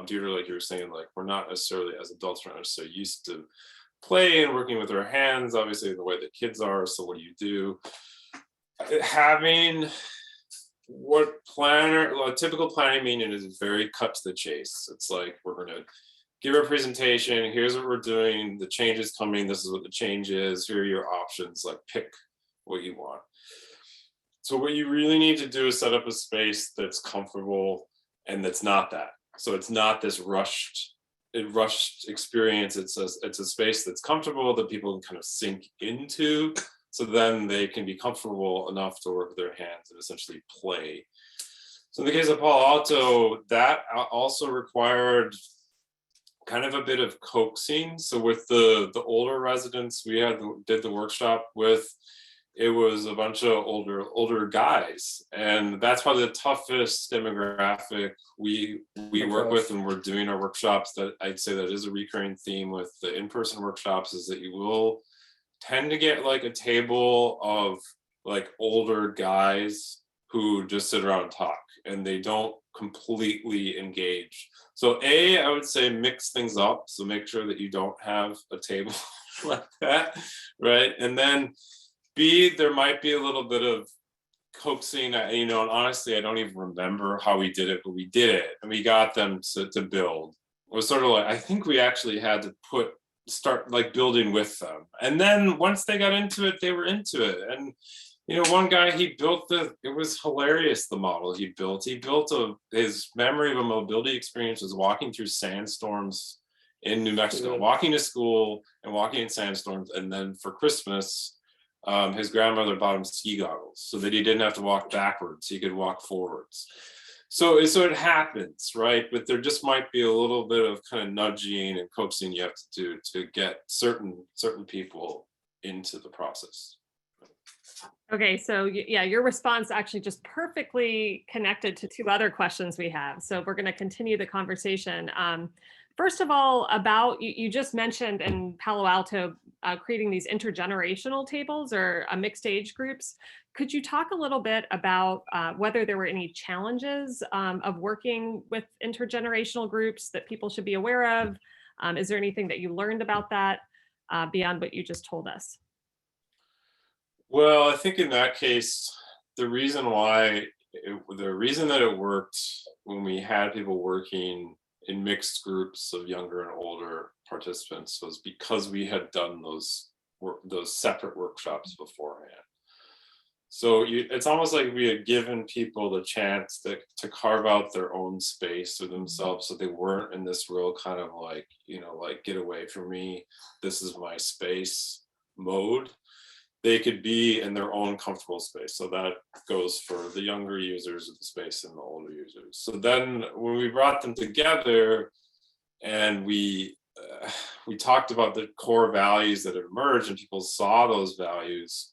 Deirdre, like you were saying, like we're not necessarily, as adults, we're not necessarily used to play and working with our hands, obviously the way that kids are. So what do you do? Having typical planning meeting is very cut to the chase. It's like, we're going to give a presentation, here's what we're doing, the change is coming, this is what the change is, here are your options, like pick what you want. So what you really need to do is set up a space that's comfortable and that's not that. So it's not this rushed experience, it's a space that's comfortable that people can kind of sink into, so then they can be comfortable enough to work with their hands and essentially play. So in the case of Palo Alto, that also required kind of a bit of coaxing. So with the older residents we did the workshop with, it was a bunch of older guys, and that's probably the toughest demographic we work with when we're doing our workshops. That I'd say that is a recurring theme with the in-person workshops, is that you will tend to get like a table of like older guys who just sit around and talk, and they don't completely engage. So I would say mix things up. So make sure that you don't have a table like that, right? And then B, there might be a little bit of coaxing, and honestly, I don't even remember how we did it, but we did it, and we got them to build. It was sort of like, I think we actually had to start like building with them. And then once they got into it, they were into it. And one guy, he built it was hilarious, the model he built. His memory of a mobility experience was walking through sandstorms in New Mexico, walking to school and walking in sandstorms. And then for Christmas, his grandmother bought him ski goggles so that he didn't have to walk backwards, he could walk forwards. So it happens, right? But there just might be a little bit of kind of nudging and coaxing you have to do to get certain people into the process. Okay, so yeah, your response actually just perfectly connected to two other questions we have. So we're going to continue the conversation. First of all, about you just mentioned in Palo Alto creating these intergenerational tables or mixed age groups. Could you talk a little bit about whether there were any challenges of working with intergenerational groups that people should be aware of? Is there anything that you learned about that beyond what you just told us? Well, I think in that case, the reason that it worked when we had people working in mixed groups of younger and older participants was because we had done those separate workshops beforehand. So it's almost like we had given people the chance to carve out their own space for themselves, so they weren't in this real kind of like, like get away from me, this is my space mode. They could be in their own comfortable space. So that goes for the younger users of the space and the older users. So then when we brought them together and we talked about the core values that had emerged and people saw those values,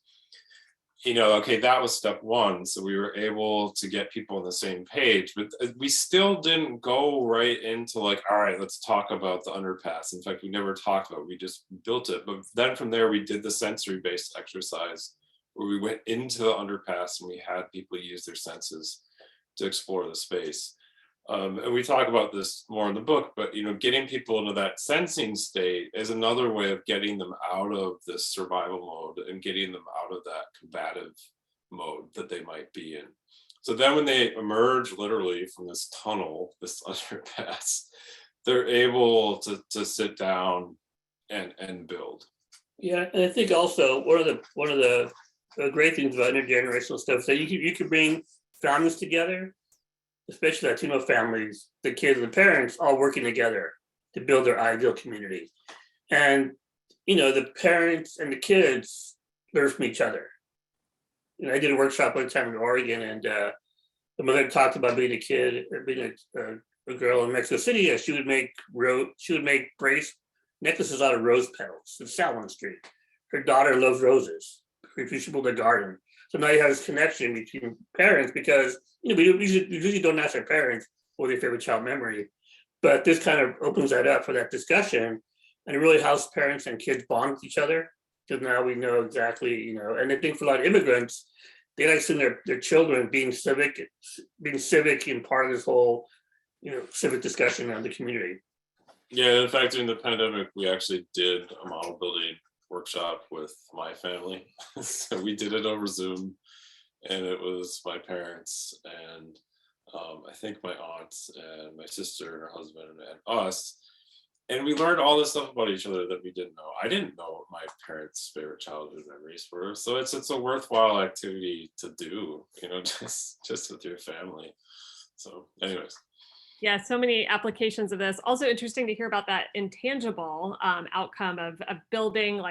okay, that was step one. So we were able to get people on the same page, but we still didn't go right into like, all right, let's talk about the underpass. In fact, we never talked about it, we just built it. But then from there, we did the sensory-based exercise where we went into the underpass and we had people use their senses to explore the space. And we talk about this more in the book, but getting people into that sensing state is another way of getting them out of this survival mode and getting them out of that combative mode that they might be in. So then when they emerge literally from this tunnel, this underpass, they're able to sit down and build. Yeah, and I think also one of the great things about intergenerational stuff is that you can bring families together, especially Latino families, the kids and the parents all working together to build their ideal community. And the parents and the kids learn from each other. I did a workshop one time in Oregon, and the mother talked about being a kid, being a girl in Mexico City. And she would make brace necklaces out of rose petals and sell on the street. Her daughter loves roses. She built a garden. So now you have this connection between parents, because we usually don't ask our parents what their favorite child memory, but this kind of opens that up for that discussion, and it really helps parents and kids bond with each other, because now we know exactly, and I think for a lot of immigrants, they like seeing their children being civic and part of this whole, civic discussion of the community. Yeah, in fact, during the pandemic, we actually did a model building workshop with my family. So we did it over Zoom, and it was my parents and I think my aunts and my sister and her husband and us. And we learned all this stuff about each other that we didn't know. I didn't know what my parents' favorite childhood memories were. So it's a worthwhile activity to do, just with your family. So anyways. Yeah, so many applications of this. Also interesting to hear about that intangible outcome of building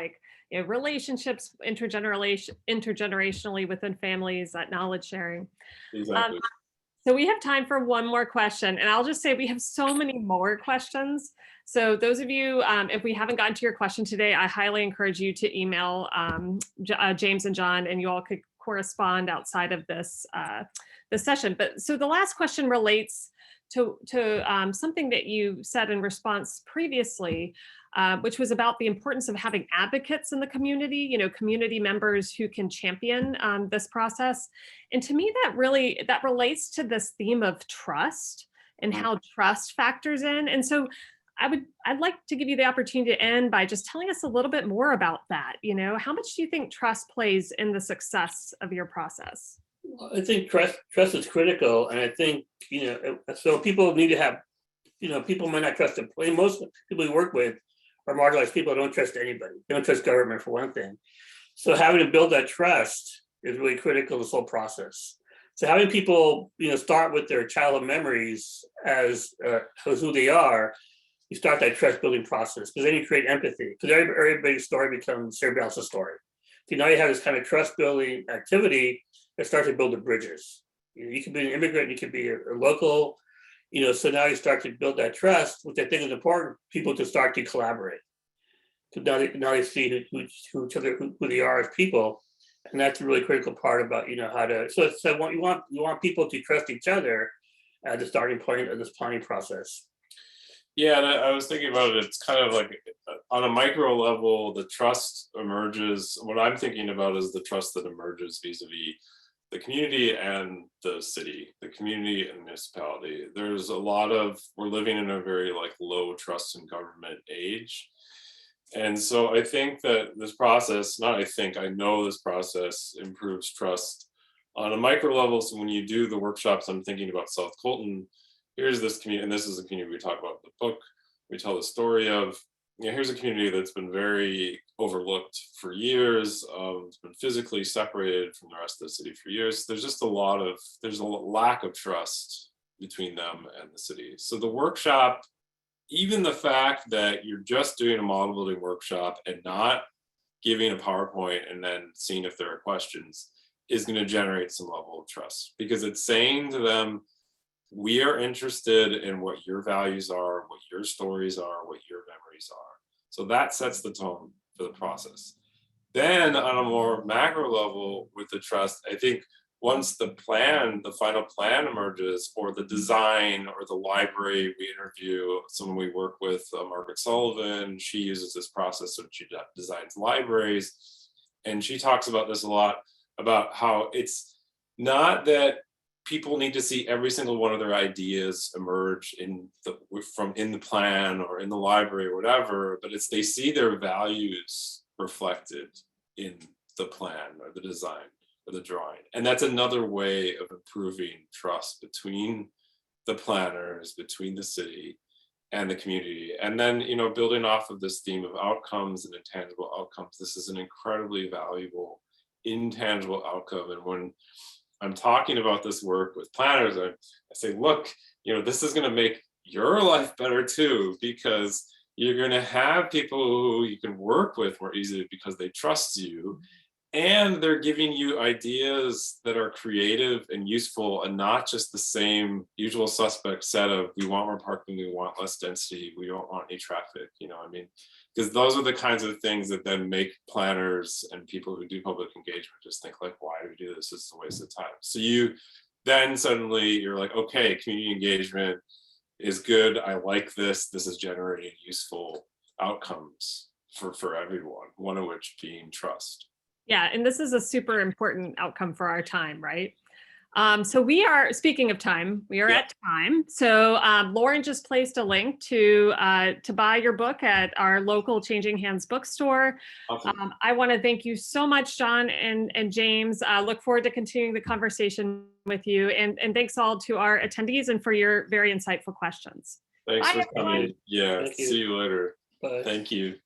relationships intergenerationally within families, that knowledge sharing. Exactly. So we have time for one more question, and I'll just say we have so many more questions. So those of you, if we haven't gotten to your question today, I highly encourage you to email James and John, and you all could correspond outside of this session. But so the last question relates to something that you said in response previously, which was about the importance of having advocates in the community, community members who can champion this process. And to me, that relates to this theme of trust and how trust factors in. And so I'd like to give you the opportunity to end by just telling us a little bit more about that. How much do you think trust plays in the success of your process? I think trust is critical, and I think so people need to have, people might not trust employees. Most people we work with are marginalized people who don't trust anybody. They don't trust government, for one thing. So having to build that trust is really critical to this whole process. So having people start with their childhood memories as who they are, you start that trust building process, because then you create empathy, because everybody's story becomes everybody else's story. So now you have this kind of trust building activity that starts to build the bridges. You can be an immigrant, you can be a local, so now you start to build that trust, which I think is important, people to start to collaborate. So now they see who they are as people. And that's a really critical part about, how to, so you want people to trust each other at the starting point of this planning process. Yeah, and I was thinking about it, it's kind of like on a micro level, the trust emerges. What I'm thinking about is the trust that emerges vis-a-vis the community and the city, the community and municipality. There's a lot of, we're living in a very low trust in government age. And so I think that this process, I know this process improves trust on a micro level. So when you do the workshops, I'm thinking about South Colton, here's this community, and this is a community we talk about in the book. We tell the story of, here's a community that's been very overlooked for years. It's been physically separated from the rest of the city for years. There's just there's a lack of trust between them and the city. So the workshop, even the fact that you're just doing a model building workshop and not giving a PowerPoint and then seeing if there are questions, is going to generate some level of trust, because it's saying to them, we are interested in what your values are, what your stories are, what your memories are. So that sets the tone for the process. Then on a more macro level with the trust, I think once the final plan emerges, or the design or the library, we interview someone we work with, Margaret Sullivan. She uses this process, so she designs libraries. And she talks about this a lot, about how it's not that people need to see every single one of their ideas emerge from the plan or in the library or whatever, but it's they see their values reflected in the plan or the design or the drawing. And that's another way of improving trust between the planners, between the city and the community. And then, building off of this theme of outcomes and intangible outcomes, this is an incredibly valuable intangible outcome. And when I'm talking about this work with planners, I say, look, this is going to make your life better too, because you're going to have people who you can work with more easily because they trust you. And they're giving you ideas that are creative and useful, and not just the same usual suspect set of, we want more parking, we want less density, we don't want any traffic, because those are the kinds of things that then make planners and people who do public engagement just think like, why do we do this? It's a waste of time. So then suddenly you're like, okay, community engagement is good. I like this. This is generating useful outcomes for everyone, one of which being trust. Yeah, and this is a super important outcome for our time, right? So we are, speaking of time, we are at time. So Lauren just placed a link to buy your book at our local Changing Hands bookstore. Awesome. I want to thank you so much, John and James. Look forward to continuing the conversation with you. And thanks all to our attendees and for your very insightful questions. Thanks Bye, for coming. everyone. Yeah, Thank you. see you later. Bye. Thank you.